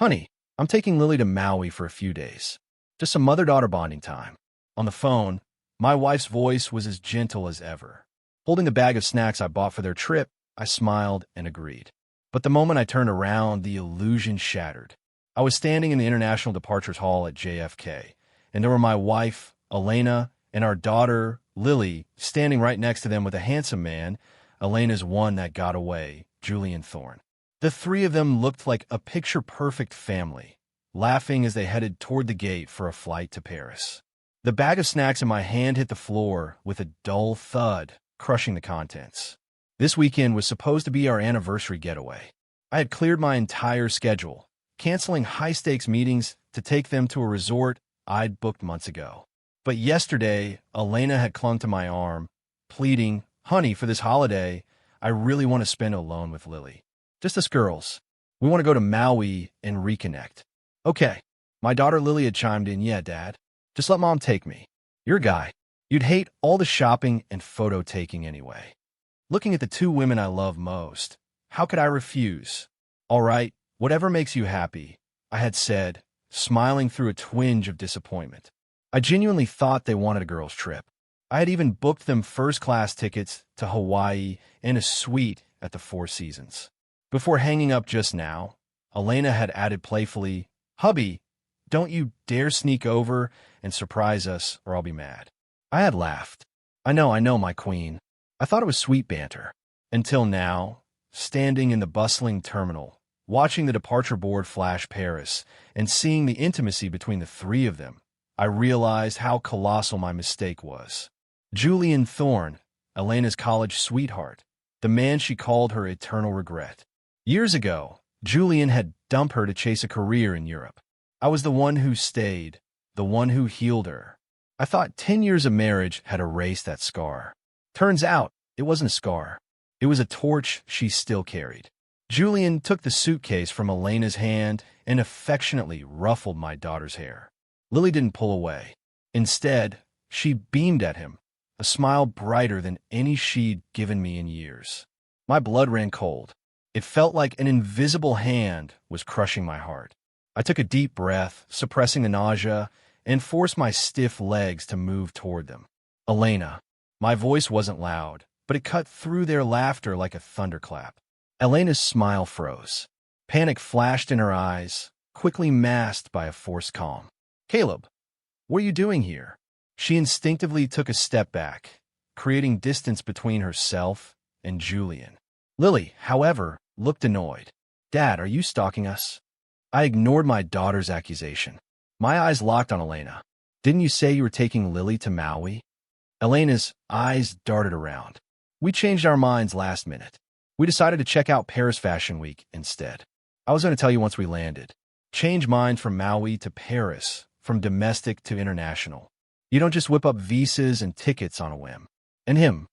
Honey, I'm taking Lily to Maui for a few days. Just some mother-daughter bonding time. On the phone, my wife's voice was as gentle as ever. Holding the bag of snacks I bought for their trip, I smiled and agreed. But the moment I turned around, the illusion shattered. I was standing in the International Departures Hall at JFK, and there were my wife, Elena, and our daughter, Lily, standing right next to them with a handsome man, Elena's one that got away, Julian Thorne. The three of them looked like a picture-perfect family, laughing as they headed toward the gate for a flight to Paris. The bag of snacks in my hand hit the floor with a dull thud, crushing the contents. This weekend was supposed to be our anniversary getaway. I had cleared my entire schedule, canceling high-stakes meetings to take them to a resort I'd booked months ago. But yesterday, Elena had clung to my arm, pleading, "Honey, for this holiday, I really want to spend alone with Lily. Just us girls. We want to go to Maui and reconnect." "Okay." My daughter Lily had chimed in, "Yeah, Dad. Just let Mom take me. You're a guy. You'd hate all the shopping and photo-taking anyway." Looking at the two women I love most, how could I refuse? "All right, whatever makes you happy," I had said, smiling through a twinge of disappointment. I genuinely thought they wanted a girls' trip. I had even booked them first-class tickets to Hawaii and a suite at the Four Seasons. Before hanging up just now, Elena had added playfully, "Hubby, don't you dare sneak over and surprise us or I'll be mad." I had laughed. I know, my queen. I thought it was sweet banter. Until now, standing in the bustling terminal, watching the departure board flash Paris, and seeing the intimacy between the three of them, I realized how colossal my mistake was. Julian Thorne, Elena's college sweetheart, the man she called her eternal regret. Years ago, Julian had dumped her to chase a career in Europe. I was the one who stayed, the one who healed her. I thought 10 years of marriage had erased that scar. Turns out, it wasn't a scar. It was a torch she still carried. Julian took the suitcase from Elena's hand and affectionately ruffled my daughter's hair. Lily didn't pull away. Instead, she beamed at him, a smile brighter than any she'd given me in years. My blood ran cold. It felt like an invisible hand was crushing my heart. I took a deep breath, suppressing the nausea, and forced my stiff legs to move toward them. "Elena." My voice wasn't loud, but it cut through their laughter like a thunderclap. Elena's smile froze. Panic flashed in her eyes, quickly masked by a forced calm. "Caleb, what are you doing here?" She instinctively took a step back, creating distance between herself and Julian. Lily, however, looked annoyed. "Dad, are you stalking us?" I ignored my daughter's accusation. My eyes locked on Elena. "Didn't you say you were taking Lily to Maui?" Elena's eyes darted around. "We changed our minds last minute. We decided to check out Paris Fashion Week instead. I was going to tell you once we landed. Change minds from Maui to Paris, from domestic to international. You don't just whip up visas and tickets on a whim." "And him?"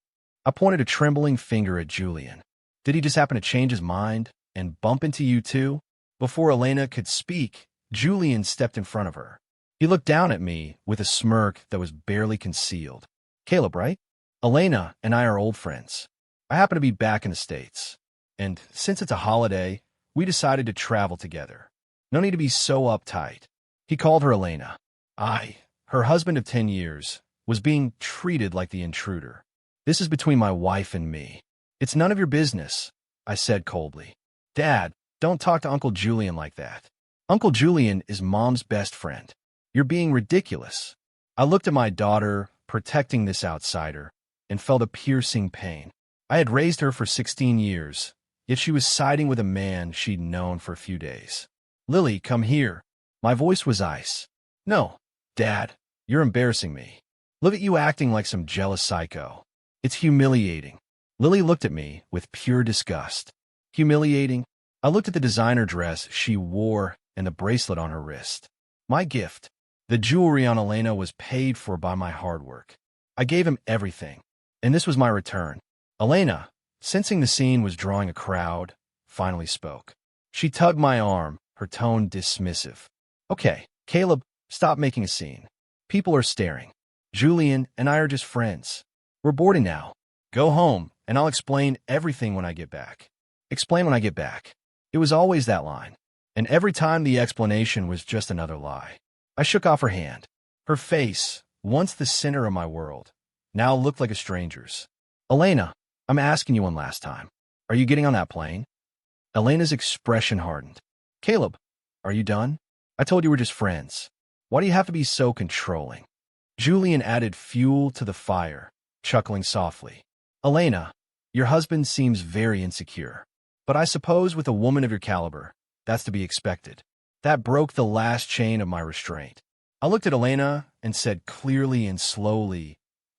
I pointed a trembling finger at Julian. "Did he just happen to change his mind and bump into you too?" Before Elena could speak, Julian stepped in front of her. He looked down at me with a smirk that was barely concealed. "Caleb, right? Elena and I are old friends. I happen to be back in the States. And since it's a holiday, we decided to travel together. No need to be so uptight." He called her Elena. I, her husband of 10 years, was being treated like the intruder. "This is between my wife and me. It's none of your business," I said coldly. "Dad, don't talk to Uncle Julian like that. Uncle Julian is Mom's best friend. You're being ridiculous." I looked at my daughter, protecting this outsider, and felt a piercing pain. I had raised her for 16 years, yet she was siding with a man she'd known for a few days. "Lily, come here." My voice was ice. "No, Dad, you're embarrassing me. Look at you acting like some jealous psycho. It's humiliating." Lily looked at me with pure disgust. Humiliating? I looked at the designer dress she wore and the bracelet on her wrist. My gift. The jewelry on Elena was paid for by my hard work. I gave him everything, and this was my return. Elena, sensing the scene was drawing a crowd, finally spoke. She tugged my arm, her tone dismissive. "Okay, Caleb, stop making a scene. People are staring. Julian and I are just friends. We're boarding now. Go home, and I'll explain everything when I get back." Explain when I get back. It was always that line. And every time the explanation was just another lie. I shook off her hand. Her face, once the center of my world, now looked like a stranger's. Elena, I'm asking you one last time. Are you getting on that plane? Elena's expression hardened. Caleb, are you done? I told you we're just friends. Why do you have to be so controlling? Julian added fuel to the fire, chuckling softly. Elena, your husband seems very insecure. But I suppose with a woman of your caliber, that's to be expected. That broke the last chain of my restraint. I looked at Elena and said clearly and slowly,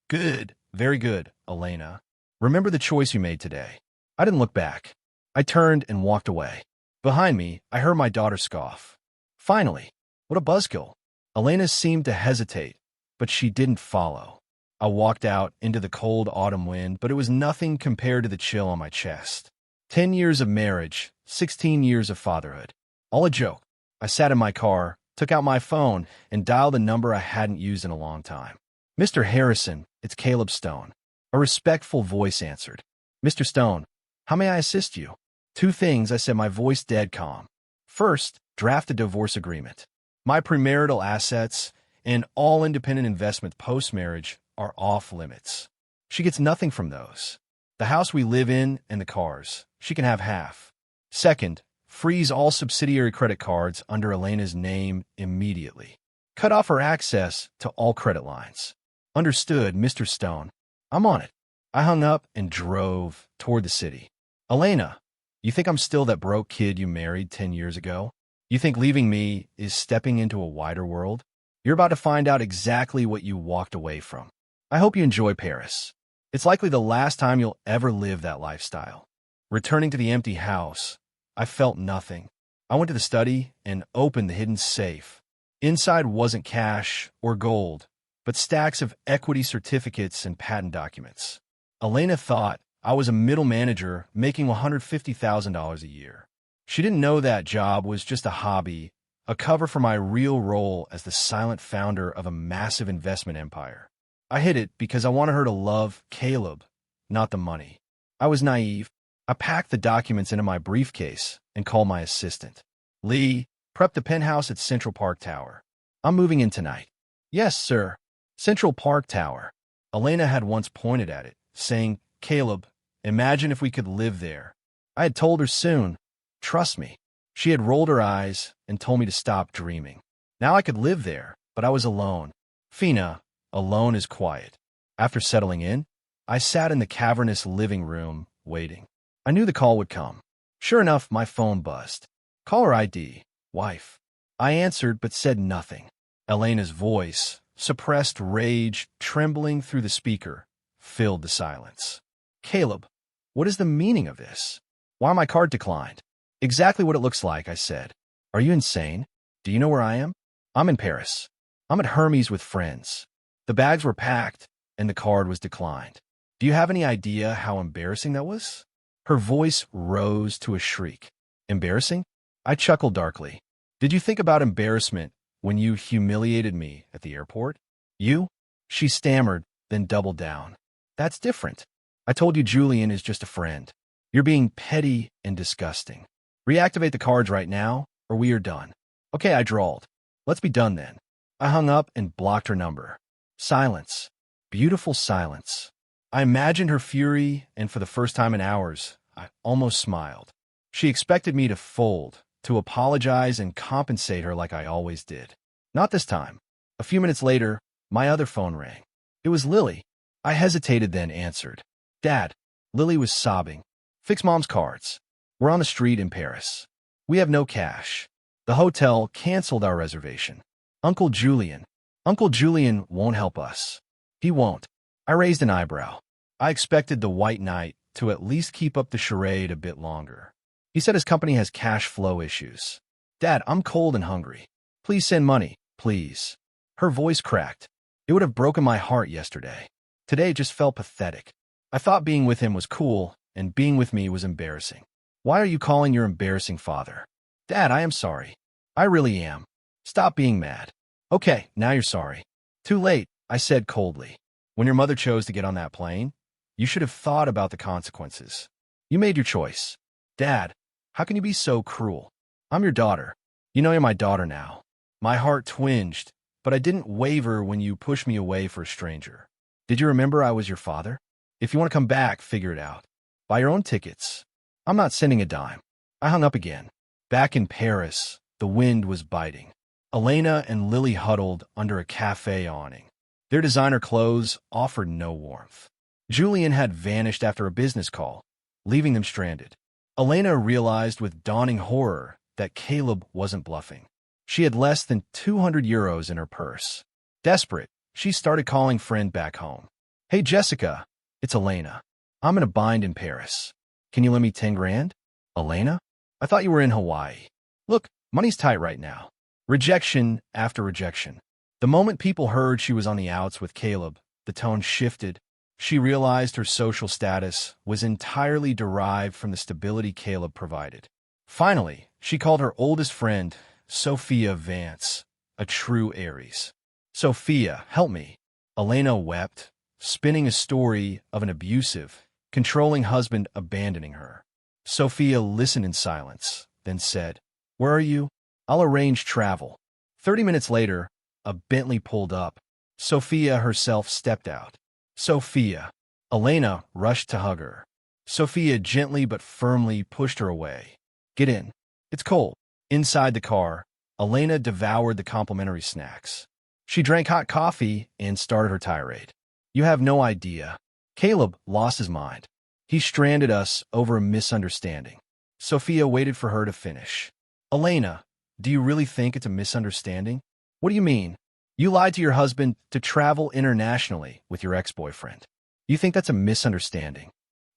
Good, very good, Elena. Remember the choice you made today. I didn't look back. I turned and walked away. Behind me, I heard my daughter scoff. Finally, what a buzzkill. Elena seemed to hesitate, but she didn't follow. I walked out into the cold autumn wind, but it was nothing compared to the chill on my chest. 10 years of marriage, 16 years of fatherhood. All a joke. I sat in my car, took out my phone, and dialed a number I hadn't used in a long time. Mr. Harrison, it's Caleb Stone. A respectful voice answered. Mr. Stone, how may I assist you? 2 things, I said, my voice dead calm. First, draft a divorce agreement. My premarital assets and all independent investment post-marriage are off limits. She gets nothing from those. The house we live in and the cars, she can have half. Second, freeze all subsidiary credit cards under Elena's name immediately. Cut off her access to all credit lines. Understood, Mr. Stone. I'm on it. I hung up and drove toward the city. Elena, you think I'm still that broke kid you married 10 years ago? You think leaving me is stepping into a wider world? You're about to find out exactly what you walked away from. I hope you enjoy Paris. It's likely the last time you'll ever live that lifestyle. Returning to the empty house, I felt nothing. I went to the study and opened the hidden safe. Inside wasn't cash or gold, but stacks of equity certificates and patent documents. Elena thought I was a middle manager making $150,000 a year. She didn't know that job was just a hobby, a cover for my real role as the silent founder of a massive investment empire. I hid it because I wanted her to love Caleb, not the money. I was naive. I packed the documents into my briefcase and called my assistant. Lee, prep the penthouse at Central Park Tower. I'm moving in tonight. Yes, sir. Central Park Tower. Elena had once pointed at it, saying, Caleb, imagine if we could live there. I had told her soon. Trust me. She had rolled her eyes and told me to stop dreaming. Now I could live there, but I was alone. Fina, alone is quiet. After settling in, I sat in the cavernous living room, waiting. I knew the call would come. Sure enough, my phone buzzed. Caller ID, wife. I answered but said nothing. Elena's voice, suppressed rage trembling through the speaker, filled the silence. Caleb, what is the meaning of this? Why my card declined? Exactly what it looks like, I said. Are you insane? Do you know where I am? I'm in Paris. I'm at Hermes with friends. The bags were packed, and the card was declined. Do you have any idea how embarrassing that was? Her voice rose to a shriek. Embarrassing? I chuckled darkly. Did you think about embarrassment when you humiliated me at the airport? You? She stammered, then doubled down. That's different. I told you Julian is just a friend. You're being petty and disgusting. Reactivate the cards right now, or we are done. Okay, I drawled. Let's be done then. I hung up and blocked her number. Silence. Beautiful silence. I imagined her fury, and for the first time in hours, I almost smiled. She expected me to fold, to apologize and compensate her like I always did. Not this time. A few minutes later, my other phone rang. It was Lily. I hesitated, then answered. Dad. Lily was sobbing. Fix Mom's cards. We're on the street in Paris. We have no cash. The hotel canceled our reservation. Uncle Julian won't help us. He won't. I raised an eyebrow. I expected the White Knight to at least keep up the charade a bit longer. He said his company has cash flow issues. Dad, I'm cold and hungry. Please send money, please. Her voice cracked. It would have broken my heart yesterday. Today it just felt pathetic. I thought being with him was cool, and being with me was embarrassing. Why are you calling your embarrassing father? Dad, I am sorry. I really am. Stop being mad. Okay, now you're sorry. Too late, I said coldly. When your mother chose to get on that plane, you should have thought about the consequences. You made your choice. Dad, how can you be so cruel? I'm your daughter. You know you're my daughter now. My heart twinged, but I didn't waver when you pushed me away for a stranger. Did you remember I was your father? If you want to come back, figure it out. Buy your own tickets. I'm not sending a dime. I hung up again. Back in Paris, the wind was biting. Elena and Lily huddled under a cafe awning. Their designer clothes offered no warmth. Julian had vanished after a business call, leaving them stranded. Elena realized with dawning horror that Caleb wasn't bluffing. She had less than 200 euros in her purse. Desperate, she started calling friend back home. Hey, Jessica, it's Elena. I'm in a bind in Paris. Can you lend me 10 grand? Elena? I thought you were in Hawaii. Look, money's tight right now. Rejection after rejection. The moment people heard she was on the outs with Caleb, the tone shifted. She realized her social status was entirely derived from the stability Caleb provided. Finally, she called her oldest friend, Sophia Vance, a true Aries. Sophia, help me. Elena wept, spinning a story of an abusive, controlling husband abandoning her. Sophia listened in silence, then said, Where are you? I'll arrange travel. 30 minutes later, a Bentley pulled up. Sophia herself stepped out. Sophia. Elena rushed to hug her. Sophia gently but firmly pushed her away. Get in. It's cold. Inside the car, Elena devoured the complimentary snacks. She drank hot coffee and started her tirade. You have no idea. Caleb lost his mind. He stranded us over a misunderstanding. Sophia waited for her to finish. Elena, do you really think it's a misunderstanding? What do you mean? You lied to your husband to travel internationally with your ex-boyfriend. You think that's a misunderstanding?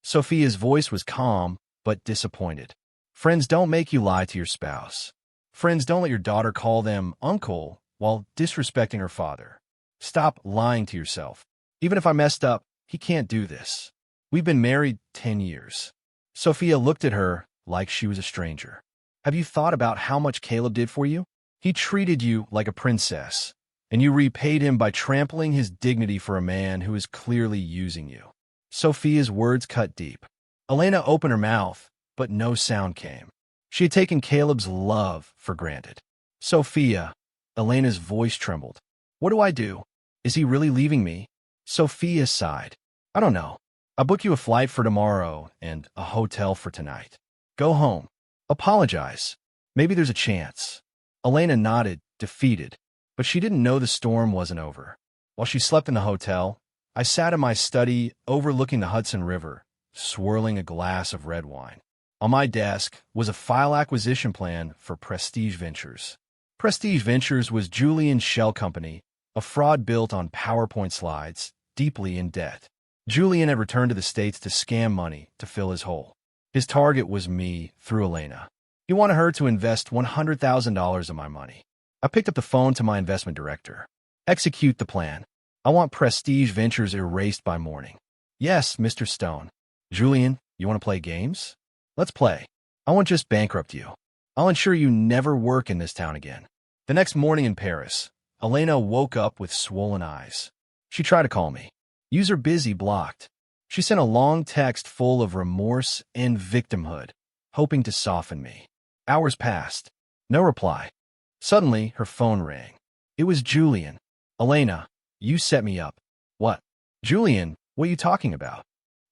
Sophia's voice was calm but disappointed. Friends don't make you lie to your spouse. Friends don't let your daughter call them uncle while disrespecting her father. Stop lying to yourself. Even if I messed up, he can't do this. We've been married 10 years. Sophia looked at her like she was a stranger. Have you thought about how much Caleb did for you? He treated you like a princess, and you repaid him by trampling his dignity for a man who is clearly using you. Sophia's words cut deep. Elena opened her mouth, but no sound came. She had taken Caleb's love for granted. Sophia. Elena's voice trembled. What do I do? Is he really leaving me? Sophia sighed. I don't know. I'll book you a flight for tomorrow and a hotel for tonight. Go home. Apologize. Maybe there's a chance. Elena nodded, defeated, but she didn't know the storm wasn't over. While she slept in the hotel, I sat in my study overlooking the Hudson River, swirling a glass of red wine. On my desk was a file acquisition plan for Prestige Ventures. Prestige Ventures was Julian's shell company, a fraud built on PowerPoint slides, deeply in debt. Julian had returned to the States to scam money to fill his hole. His target was me through Elena. He wanted her to invest $100,000 of my money. I picked up the phone to my investment director. Execute the plan. I want Prestige Ventures erased by morning. Yes, Mr. Stone. Julian, you want to play games? Let's play. I won't just bankrupt you. I'll ensure you never work in this town again. The next morning in Paris, Elena woke up with swollen eyes. She tried to call me. User busy blocked. She sent a long text full of remorse and victimhood, hoping to soften me. Hours passed. No reply. Suddenly, her phone rang. It was Julian. Elena, you set me up. What? Julian, what are you talking about?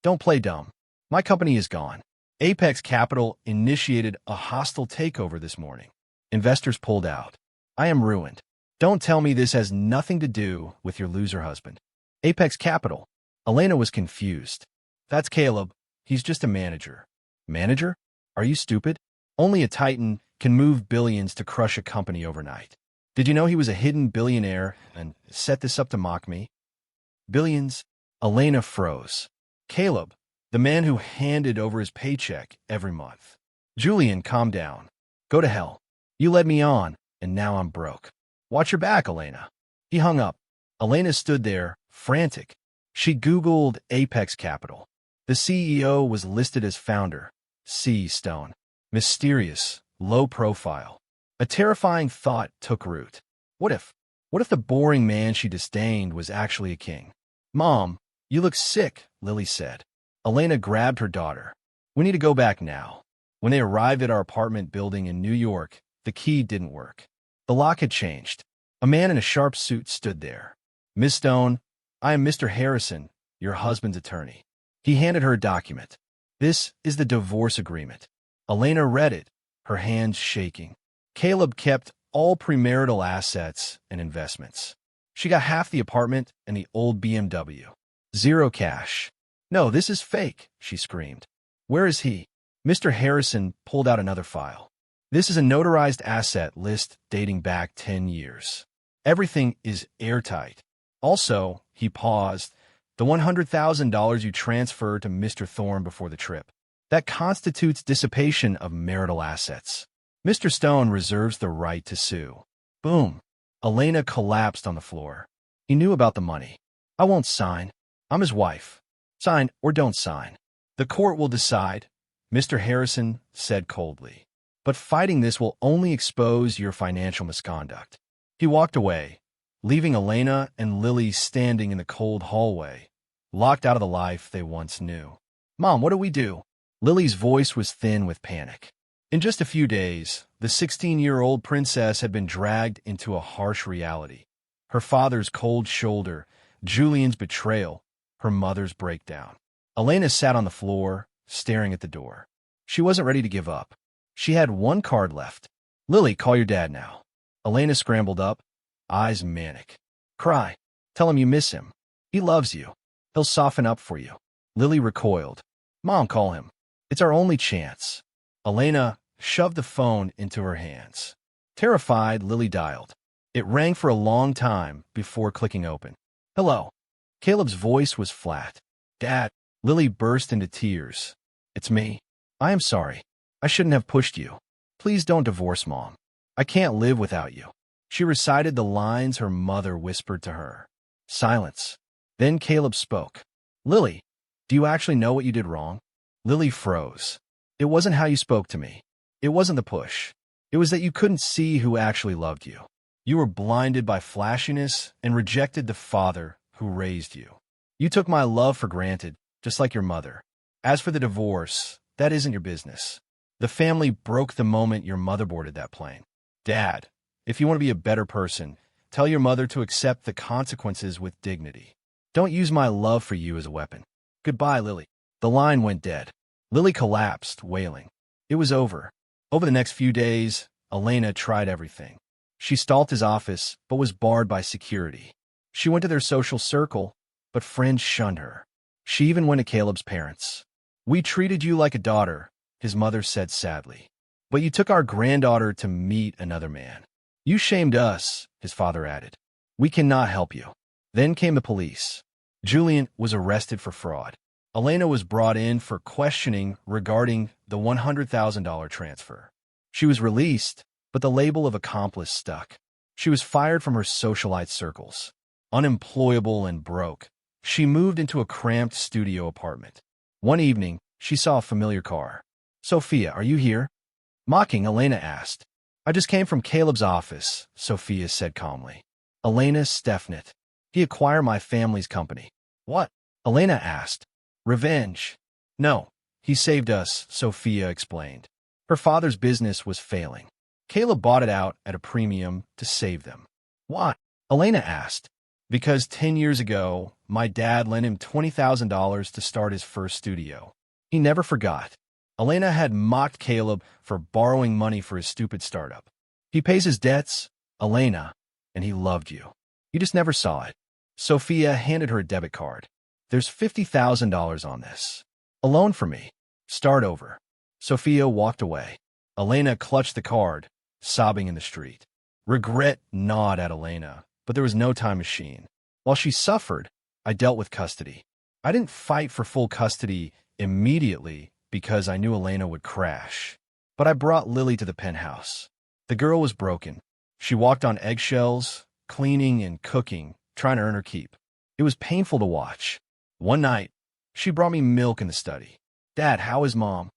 Don't play dumb. My company is gone. Apex Capital initiated a hostile takeover this morning. Investors pulled out. I am ruined. Don't tell me this has nothing to do with your loser husband. Apex Capital. Elena was confused. That's Caleb. He's just a manager. Manager? Are you stupid? Only a titan can move billions to crush a company overnight. Did you know he was a hidden billionaire and set this up to mock me? Billions? Elena froze. Caleb, the man who handed over his paycheck every month. Julian, calm down. Go to hell. You led me on, and now I'm broke. Watch your back, Elena. He hung up. Elena stood there, frantic. She Googled Apex Capital. The CEO was listed as founder, C. Stone. Mysterious, low profile. A terrifying thought took root. What if the boring man she disdained was actually a king? Mom, you look sick, Lily said. Elena grabbed her daughter. We need to go back now. When they arrived at our apartment building in New York, the key didn't work. The lock had changed. A man in a sharp suit stood there. "Miss Stone, I am Mr. Harrison, your husband's attorney." He handed her a document. "This is the divorce agreement." Elena read it, her hands shaking. Caleb kept all premarital assets and investments. She got half the apartment and the old BMW. Zero cash. "No, this is fake," she screamed. "Where is he?" Mr. Harrison pulled out another file. "This is a notarized asset list dating back 10 years. Everything is airtight. Also," he paused, "the $100,000 you transferred to Mr. Thorne before the trip. That constitutes dissipation of marital assets. Mr. Stone reserves the right to sue." Boom. Elena collapsed on the floor. He knew about the money. "I won't sign. I'm his wife. Sign or don't sign. The court will decide," Mr. Harrison said coldly. "But fighting this will only expose your financial misconduct." He walked away, leaving Elena and Lily standing in the cold hallway, locked out of the life they once knew. "Mom, what do we do?" Lily's voice was thin with panic. In just a few days, the 16-year-old princess had been dragged into a harsh reality. Her father's cold shoulder, Julian's betrayal, her mother's breakdown. Elena sat on the floor, staring at the door. She wasn't ready to give up. She had one card left. "Lily, call your dad now." Elena scrambled up, eyes manic. "Cry. Tell him you miss him. He loves you. He'll soften up for you." Lily recoiled. "Mom, call him. It's our only chance." Elena shoved the phone into her hands. Terrified, Lily dialed. It rang for a long time before clicking open. "Hello." Caleb's voice was flat. "Dad." Lily burst into tears. "It's me. I am sorry. I shouldn't have pushed you. Please don't divorce Mom. I can't live without you." She recited the lines her mother whispered to her. Silence. Then Caleb spoke. "Lily, do you actually know what you did wrong?" Lily froze. "It wasn't how you spoke to me. It wasn't the push. It was that you couldn't see who actually loved you. You were blinded by flashiness and rejected the father who raised you. You took my love for granted, just like your mother. As for the divorce, that isn't your business. The family broke the moment your mother boarded that plane. Dad, if you want to be a better person, tell your mother to accept the consequences with dignity. Don't use my love for you as a weapon. Goodbye, Lily." The line went dead. Lily collapsed, wailing. It was over. Over the next few days, Elena tried everything. She stalked his office, but was barred by security. She went to their social circle, but friends shunned her. She even went to Caleb's parents. "We treated you like a daughter," his mother said sadly. "But you took our granddaughter to meet another man. You shamed us," his father added. "We cannot help you." Then came the police. Julian was arrested for fraud. Elena was brought in for questioning regarding the $100,000 transfer. She was released, but the label of accomplice stuck. She was fired from her socialite circles. Unemployable and broke, she moved into a cramped studio apartment. One evening, she saw a familiar car. "Sophia, are you here?" Mocking, Elena asked. "I just came from Caleb's office," Sophia said calmly. "Elena Stefnet. He acquired my family's company." "What?" Elena asked. "Revenge." "No, he saved us," Sophia explained. Her father's business was failing. Caleb bought it out at a premium to save them. "Why?" Elena asked. "Because 10 years ago, my dad lent him $20,000 to start his first studio. He never forgot." Elena had mocked Caleb for borrowing money for his stupid startup. "He pays his debts, Elena, and he loved you. You just never saw it." Sophia handed her a debit card. "There's $50,000 on this. A loan for me. Start over." Sophia walked away. Elena clutched the card, sobbing in the street. Regret gnawed at Elena, but there was no time machine. While she suffered, I dealt with custody. I didn't fight for full custody immediately because I knew Elena would crash. But I brought Lily to the penthouse. The girl was broken. She walked on eggshells, cleaning and cooking, trying to earn her keep. It was painful to watch. One night, she brought me milk in the study. "Dad, how is Mom?"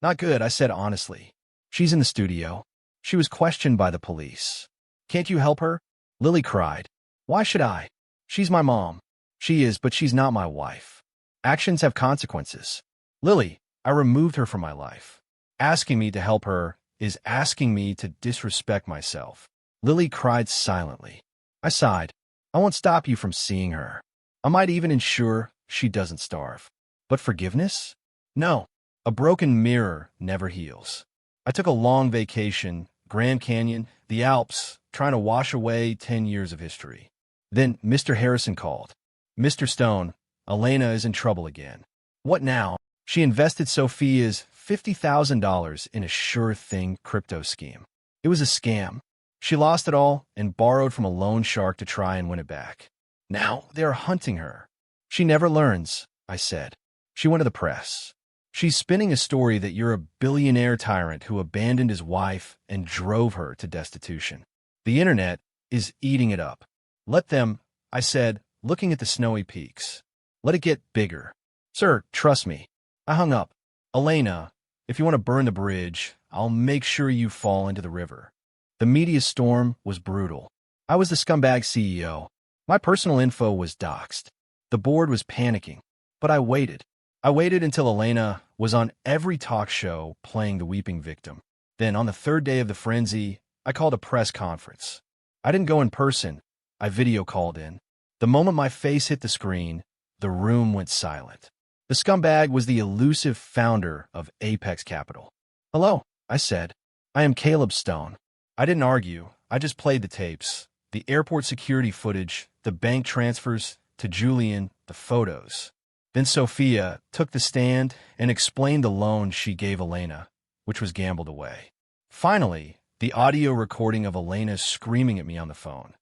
"Not good," I said honestly. "She's in the studio." She was questioned by the police. "Can't you help her?" Lily cried. "Why should I? She's my mom." "She is, but she's not my wife. Actions have consequences." "Lily, I removed her from my life." Asking me to help her is asking me to disrespect myself. Lily cried silently. I sighed. I won't stop you from seeing her. I might even ensure she doesn't starve. But forgiveness? No. A broken mirror never heals. I took a long vacation, Grand Canyon, the Alps, trying to wash away 10 years of history. Then Mr. Harrison called. Mr. Stone, Elena is in trouble again. What now? She invested Sophia's $50,000 in a sure-thing crypto scheme. It was a scam. She lost it all and borrowed from a loan shark to try and win it back. Now they are hunting her. She never learns, I said. She went to the press. She's spinning a story that you're a billionaire tyrant who abandoned his wife and drove her to destitution. The internet is eating it up. Let them, I said, looking at the snowy peaks. Let it get bigger. Sir, trust me. I hung up. Elena, if you want to burn the bridge, I'll make sure you fall into the river. The media storm was brutal. I was the scumbag CEO. My personal info was doxed. The board was panicking. But I waited. I waited until Elena was on every talk show playing the weeping victim. Then, on the third day of the frenzy, I called a press conference. I didn't go in person. I video called in. The moment my face hit the screen, the room went silent. The scumbag was the elusive founder of Apex Capital. Hello, I said. I am Caleb Stone. I didn't argue. I just played the tapes. The airport security footage, the bank transfers, to Julian, the photos. Then Sophia took the stand and explained the loan she gave Elena, which was gambled away. Finally, the audio recording of Elena screaming at me on the phone.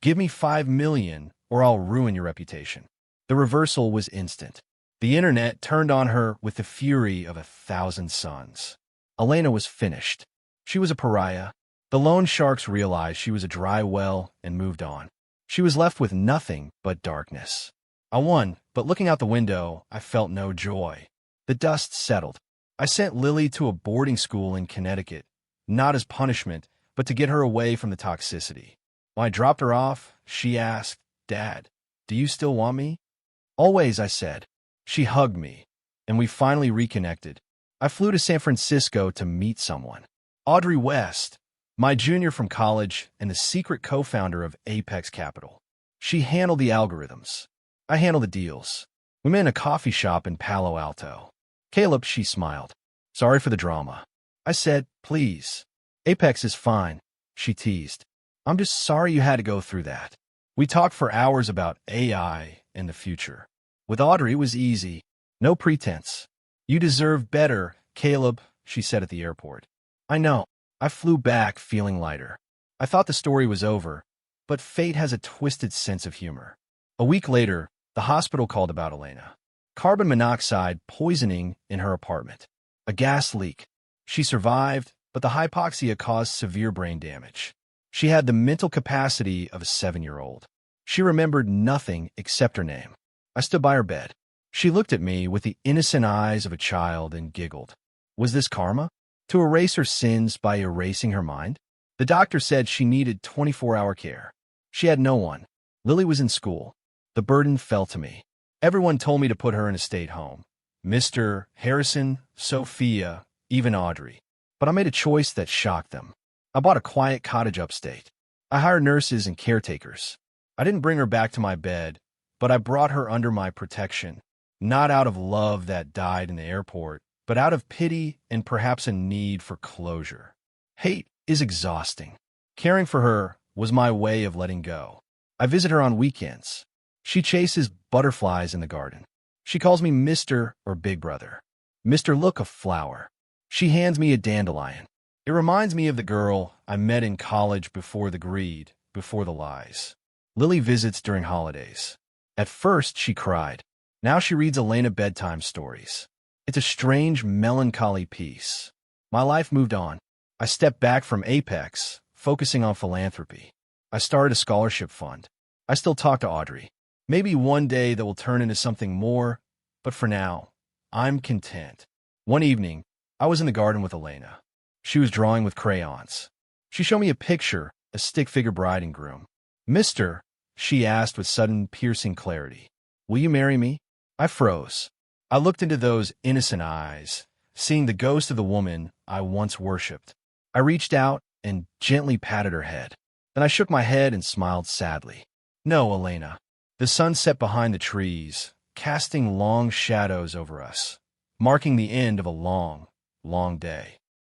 Give me $5 million or I'll ruin your reputation. The reversal was instant. The internet turned on her with the fury of 1,000 suns. Elena was finished. She was a pariah. The loan sharks realized she was a dry well and moved on. She was left with nothing but darkness. I won, but looking out the window, I felt no joy. The dust settled. I sent Lily to a boarding school in Connecticut, not as punishment, but to get her away from the toxicity. When I dropped her off, she asked, Dad, do you still want me? Always, I said. She hugged me, and we finally reconnected. I flew to San Francisco to meet someone. Audrey West, my junior from college and the secret co-founder of Apex Capital. She handled the algorithms. I handled the deals. We met in a coffee shop in Palo Alto. Caleb, she smiled. Sorry for the drama. I said, please. Apex is fine, she teased. I'm just sorry you had to go through that. We talked for hours about AI and the future. With Audrey, it was easy. No pretense. You deserve better, Caleb, she said at the airport. I know. I flew back feeling lighter. I thought the story was over, but fate has a twisted sense of humor. A week later, the hospital called about Elena. Carbon monoxide poisoning in her apartment. A gas leak. She survived, but the hypoxia caused severe brain damage. She had the mental capacity of a 7-year-old. She remembered nothing except her name. I stood by her bed. She looked at me with the innocent eyes of a child and giggled. Was this karma? To erase her sins by erasing her mind? The doctor said she needed 24-hour care. She had no one. Lily was in school. The burden fell to me. Everyone told me to put her in a state home. Mr. Harrison, Sophia, even Audrey. But I made a choice that shocked them. I bought a quiet cottage upstate. I hired nurses and caretakers. I didn't bring her back to my bed, but I brought her under my protection, not out of love that died in the airport, but out of pity and perhaps a need for closure. Hate is exhausting. Caring for her was my way of letting go. I visit her on weekends. She chases butterflies in the garden. She calls me Mr. or Big Brother. Mr. Look a flower. She hands me a dandelion. It reminds me of the girl I met in college before the greed, before the lies. Lily visits during holidays. At first, she cried. Now she reads Elena bedtime stories. It's a strange, melancholy piece. My life moved on. I stepped back from Apex, focusing on philanthropy. I started a scholarship fund. I still talk to Audrey. Maybe one day that will turn into something more, but for now, I'm content. One evening, I was in the garden with Elena. She was drawing with crayons. She showed me a picture, a stick-figure bride and groom. Mister, she asked with sudden, piercing clarity, will you marry me? I froze. I looked into those innocent eyes, seeing the ghost of the woman I once worshipped. I reached out and gently patted her head. Then I shook my head and smiled sadly. No, Elena. The sun set behind the trees, casting long shadows over us, marking the end of a long, long day.